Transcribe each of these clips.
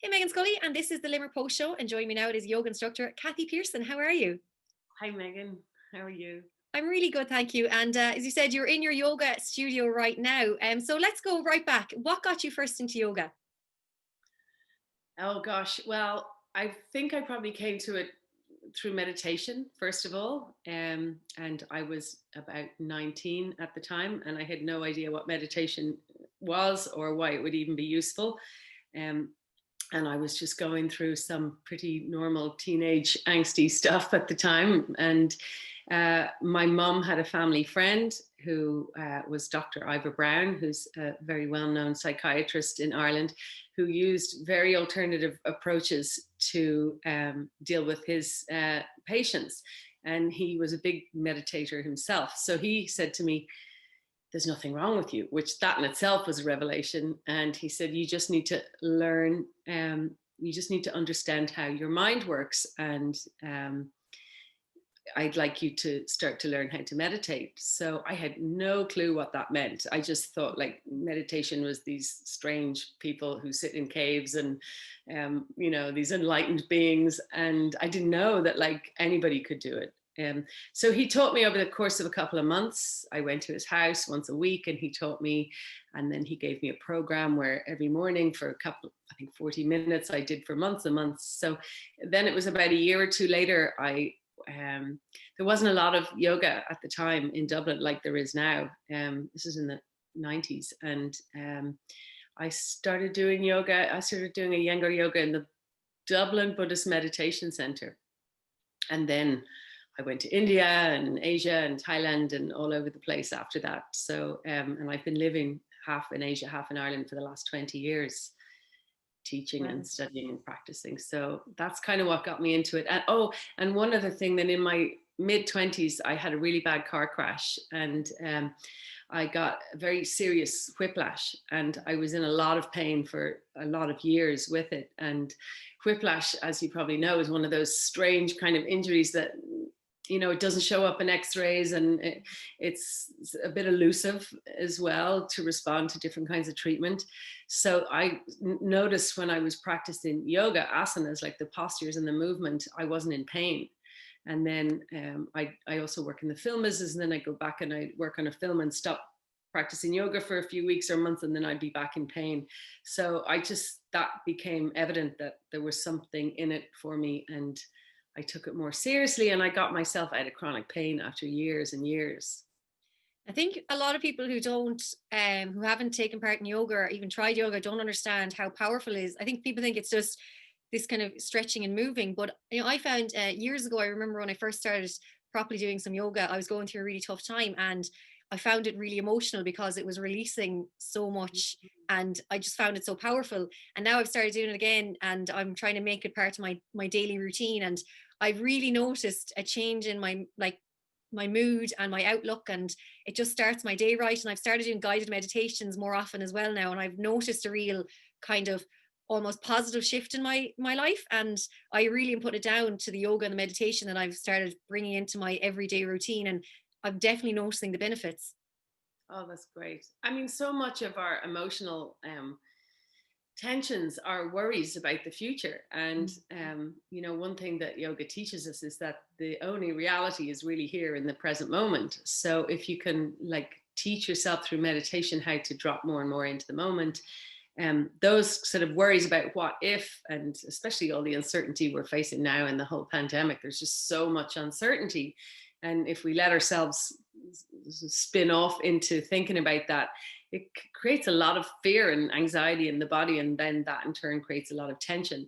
Hey, Meghann Scully, and this is the Limerick Post Show. And joining me now is yoga instructor Cathy Pearson. How are you? Hi Megan, how are you? I'm really good, thank you. And as you said, you're in your yoga studio right now. So let's go right back. What got you first into yoga? Oh gosh, well, I think I probably came to it through meditation, first of all. And I was about 19 at the time, and I had no idea what meditation was or why it would even be useful. Um, and I was just going through some pretty normal teenage angsty stuff at the time. And my mum had a family friend who was Dr. Ivor Brown, who's a very well-known psychiatrist in Ireland, who used very alternative approaches to deal with his patients. And he was a big meditator himself. So he said to me, there's nothing wrong with you, which that in itself was a revelation. And he said, you just need to learn, you just need to understand how your mind works. And I'd like you to start to learn how to meditate. So I had no clue what that meant. I just thought like meditation was these strange people who sit in caves and, these enlightened beings. And I didn't know that like anybody could do it. So he taught me over the course of a couple of months. I went to his house once a week and he taught me, and then he gave me a program where every morning for a couple, I think 40 minutes I did for months and months. So then it was about a year or two later, there wasn't a lot of yoga at the time in Dublin like there is now. This is in the 90s. And I started doing yoga. I started doing a younger yoga in the Dublin Buddhist Meditation Center. And then I went to India and Asia and Thailand and all over the place after that. So, and I've been living half in Asia, half in Ireland for the last 20 years, teaching and studying and practicing. So that's kind of what got me into it. And one other thing, then in my mid 20s, I had a really bad car crash and I got a very serious whiplash and I was in a lot of pain for a lot of years with it. And whiplash, as you probably know, is one of those strange kind of injuries that it doesn't show up in x-rays and it's a bit elusive as well to respond to different kinds of treatment. So I noticed when I was practicing yoga, asanas, like the postures and the movement, I wasn't in pain. And then I also work in the film business, and then I go back and I work on a film and stop practicing yoga for a few weeks or months, and then I'd be back in pain. So that became evident that there was something in it for me, and I took it more seriously, and I got myself out of chronic pain after years and years. I think a lot of people who haven't taken part in yoga or even tried yoga don't understand how powerful it is. I think people think it's just this kind of stretching and moving, but I found years ago, I remember when I first started properly doing some yoga, I was going through a really tough time, and I found it really emotional because it was releasing so much, and I just found it so powerful. And now I've started doing it again, and I'm trying to make it part of my daily routine. And I've really noticed a change in my mood and my outlook, and it just starts my day right. And I've started doing guided meditations more often as well now, and I've noticed a real kind of almost positive shift in my life. And I really am putting it down to the yoga and the meditation that I've started bringing into my everyday routine, and I'm definitely noticing the benefits. Oh, that's great. I mean, so much of our emotional tensions are worries about the future. And, one thing that yoga teaches us is that the only reality is really here in the present moment. So if you can teach yourself through meditation how to drop more and more into the moment, those sort of worries about what if, and especially all the uncertainty we're facing now in the whole pandemic, there's just so much uncertainty. And if we let ourselves spin off into thinking about that, it creates a lot of fear and anxiety in the body, and then that in turn creates a lot of tension.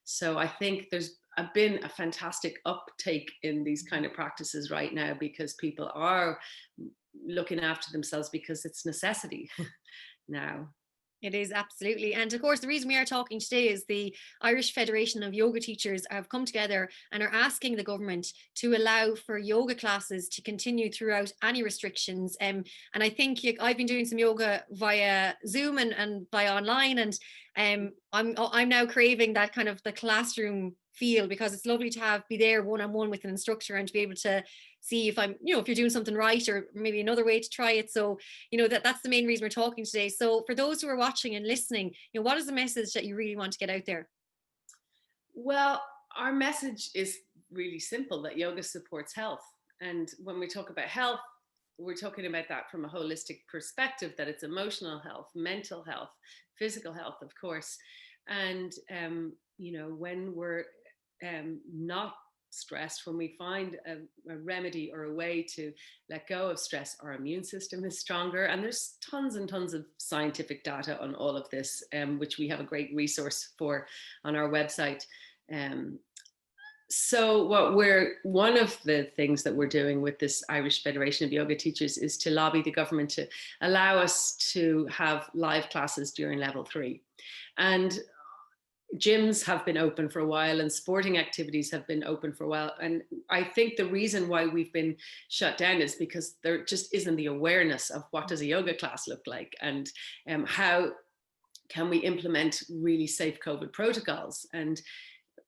So I think there's been a fantastic uptake in these kind of practices right now because people are looking after themselves because it's necessity now. It is, absolutely. And of course, the reason we are talking today is the Irish Federation of Yoga Teachers have come together and are asking the government to allow for yoga classes to continue throughout any restrictions. And I think I've been doing some yoga via Zoom and via online, and I'm now craving that kind of the classroom feel, because it's lovely to be there one-on-one with an instructor and to be able to see if if you're doing something right, or maybe another way to try it. So, that's the main reason we're talking today. So for those who are watching and listening, what is the message that you really want to get out there? Well, our message is really simple, that yoga supports health. And when we talk about health, we're talking about that from a holistic perspective, that it's emotional health, mental health, physical health, of course. And, when we're not stressed, when we find a remedy or a way to let go of stress, our immune system is stronger. And there's tons and tons of scientific data on all of this, which we have a great resource for on our website. Um, so one of the things that we're doing with this Irish Federation of Yoga Teachers is to lobby the government to allow us to have live classes during level 3. And gyms have been open for a while and sporting activities have been open for a while. And I think the reason why we've been shut down is because there just isn't the awareness of what does a yoga class look like, and how can we implement really safe COVID protocols. And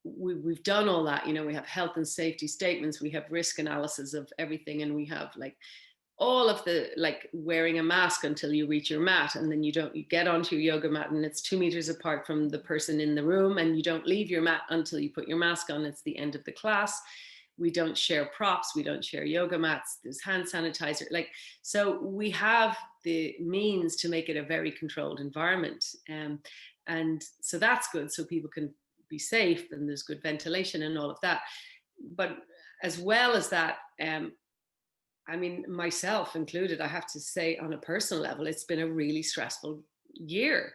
we've done all that. We have health and safety statements, we have risk analysis of everything, and we have like all of the, like, wearing a mask until you reach your mat, and then you get onto your yoga mat and it's 2 meters apart from the person in the room, and you don't leave your mat until you put your mask on. It's the end of the class. We don't share props, we don't share yoga mats, there's hand sanitizer, so we have the means to make it a very controlled environment. And so that's good, so people can be safe, and there's good ventilation and all of that. But as well as that, myself included, I have to say, on a personal level, it's been a really stressful year.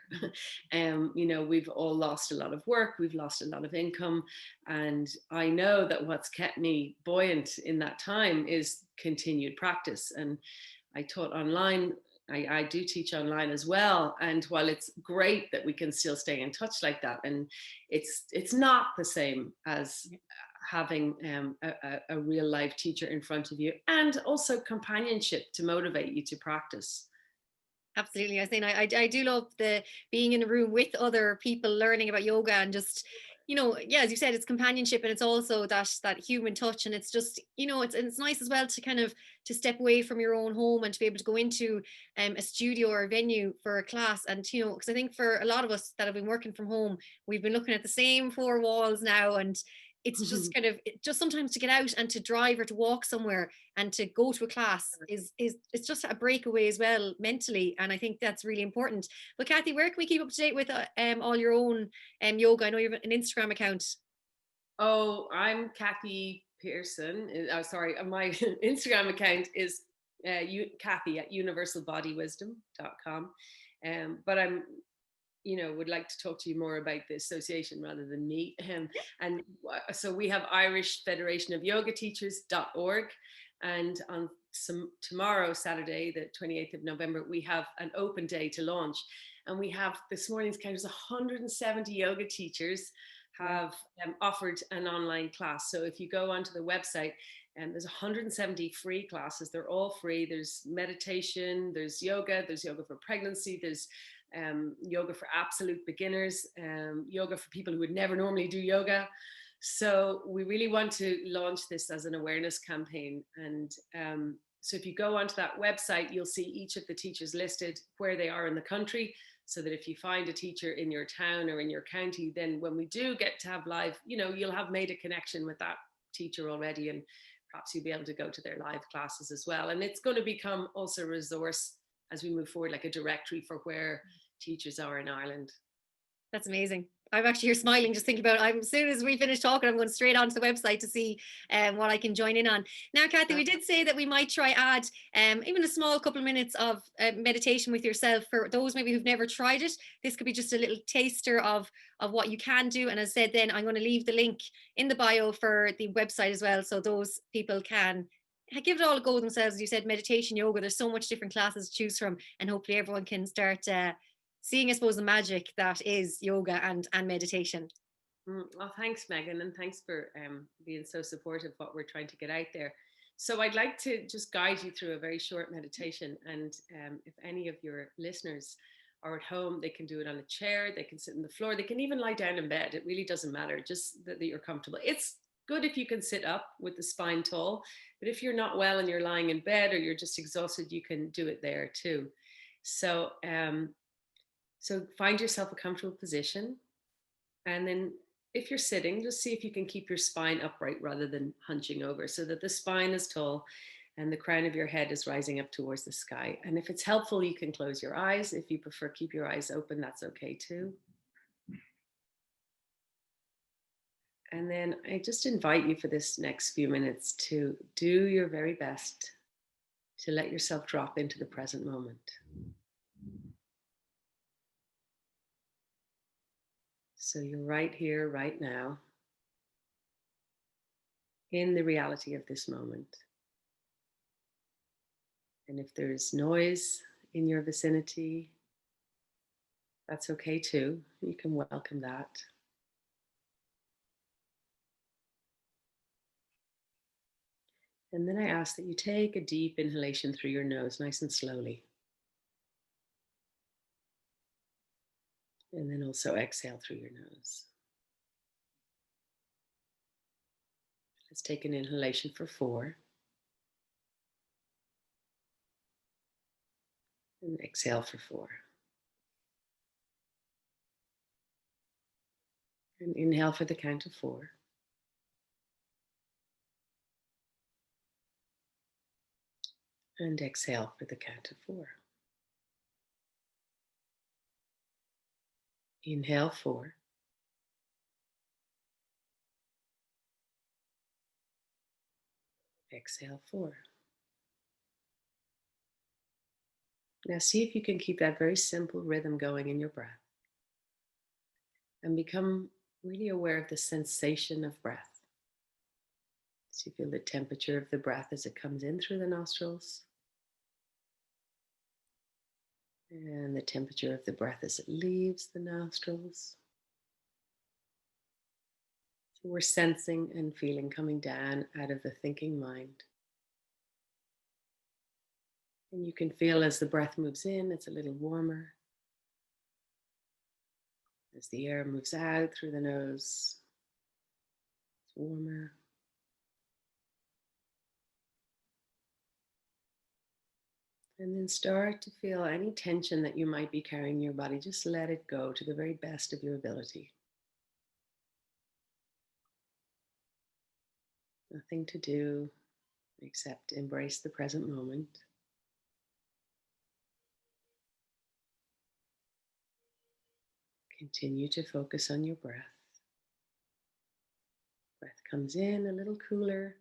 We've all lost a lot of work, we've lost a lot of income. And I know that what's kept me buoyant in that time is continued practice. And I taught online. I do teach online as well. And while it's great that we can still stay in touch like that, and it's not the same as having a real life teacher in front of you, and also companionship to motivate you to practice. Absolutely. I think I do love the being in a room with other people learning about yoga, and just, yeah, as you said, it's companionship, and it's also that human touch. And it's just, it's nice as well to kind of to step away from your own home and to be able to go into a studio or a venue for a class. And, because I think for a lot of us that have been working from home, we've been looking at the same four walls now, and it's just kind of just sometimes to get out and to drive or to walk somewhere and to go to a class is it's just a breakaway as well mentally. And I think that's really important. But Cathy, where can we keep up to date with all your own yoga? I know you have an Instagram account. Oh, I'm Cathy Pearson. Oh, sorry, my Instagram account is Cathy at universalbodywisdom.com. But I'm would like to talk to you more about the association rather than me. And so we have Irish Federation of Yoga Teachers.org. And on tomorrow, Saturday, the 28th of November, we have an open day to launch. And we have, this morning's count is 170 yoga teachers have offered an online class. So if you go onto the website, and there's 170 free classes. They're all free. There's meditation, there's yoga for pregnancy, there's yoga for absolute beginners, yoga for people who would never normally do yoga. So we really want to launch this as an awareness campaign. And so if you go onto that website, you'll see each of the teachers listed, where they are in the country, so that if you find a teacher in your town or in your county, then when we do get to have live, you'll have made a connection with that teacher already, and perhaps you'll be able to go to their live classes as well. And it's going to become also a resource as we move forward, like a directory for where teachers are in Ireland. That's amazing. I'm actually here smiling just thinking about it. As soon as we finish talking, I'm going straight onto the website to see what I can join in on. Now, Cathy, we did say that we might try add even a small couple of minutes of meditation with yourself for those maybe who've never tried it. This could be just a little taster of what you can do. And as I said, then I'm going to leave the link in the bio for the website as well, so those people can give it all a go themselves. As you said, meditation, yoga, there's so much different classes to choose from, and hopefully everyone can start seeing, I suppose, the magic that is yoga and meditation. Well, thanks, Meghann, and thanks for being so supportive of what we're trying to get out there. So I'd like to just guide you through a very short meditation. And if any of your listeners are at home, they can do it on a chair, they can sit on the floor, they can even lie down in bed. It really doesn't matter, just that you're comfortable. It's good if you can sit up with the spine tall, but if you're not well and you're lying in bed or you're just exhausted, you can do it there too. So so find yourself a comfortable position, and then if you're sitting, just see if you can keep your spine upright rather than hunching over, so that the spine is tall and the crown of your head is rising up towards the sky. And if it's helpful, you can close your eyes. If you prefer, keep your eyes open, that's okay too. And then I just invite you for this next few minutes to do your very best to let yourself drop into the present moment. So you're right here, right now, in the reality of this moment. And if there's noise in your vicinity, that's okay too. You can welcome that. And then I ask that you take a deep inhalation through your nose, nice and slowly. And then also exhale through your nose. Let's take an inhalation for 4. And exhale for 4. And inhale for the count of 4. And exhale for the count of 4. Inhale 4. Exhale 4. Now see if you can keep that very simple rhythm going in your breath. And become really aware of the sensation of breath. So you feel the temperature of the breath as it comes in through the nostrils. And the temperature of the breath as it leaves the nostrils. So we're sensing and feeling coming down out of the thinking mind. And you can feel as the breath moves in, it's a little warmer. As the air moves out through the nose, it's warmer. And then start to feel any tension that you might be carrying in your body. Just let it go to the very best of your ability. Nothing to do except embrace the present moment. Continue to focus on your breath. Breath comes in a little cooler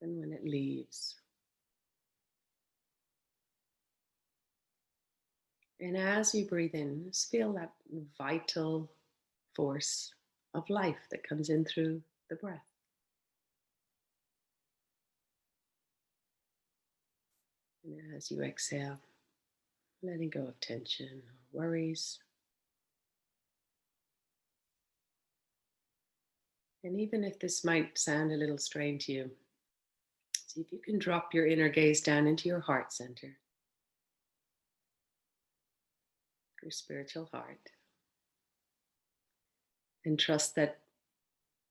than when it leaves. And as you breathe in, just feel that vital force of life that comes in through the breath. And as you exhale, letting go of tension or worries. And even if this might sound a little strange to you, see if you can drop your inner gaze down into your heart center, your spiritual heart. And trust that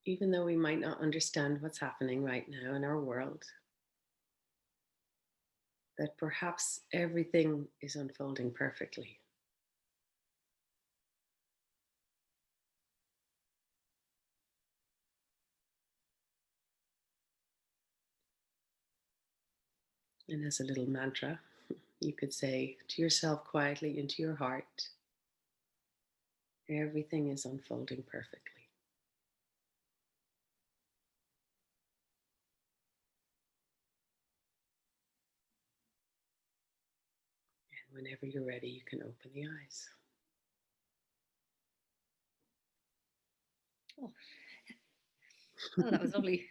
even though we might not understand what's happening right now in our world, that perhaps everything is unfolding perfectly. And as a little mantra, you could say to yourself quietly into your heart, everything is unfolding perfectly. And whenever you're ready, you can open the eyes. Oh, oh, that was lovely.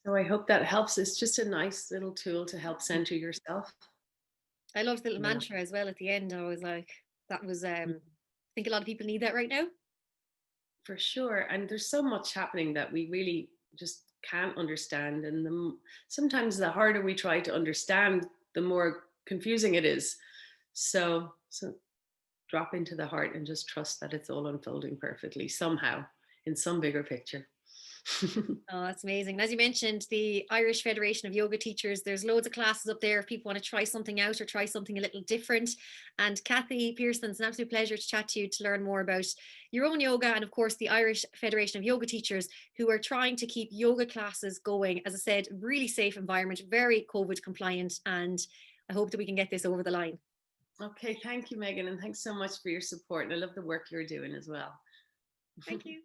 So I hope that helps. It's just a nice little tool to help center yourself. I loved the little Yeah. mantra as well at the end. I was like, that was, I think a lot of people need that right now. For sure. And there's so much happening that we really just can't understand. And sometimes the harder we try to understand, the more confusing it is. So drop into the heart and just trust that it's all unfolding perfectly somehow in some bigger picture. Oh, that's amazing. As you mentioned, the Irish Federation of Yoga Teachers, there's loads of classes up there if people want to try something out or try something a little different. And Cathy Pearson, it's an absolute pleasure to chat to you to learn more about your own yoga and, of course, the Irish Federation of Yoga Teachers who are trying to keep yoga classes going. As I said, really safe environment, very COVID compliant. And I hope that we can get this over the line. Okay, thank you, Meghann, and thanks so much for your support. I love the work you're doing as well. Thank you.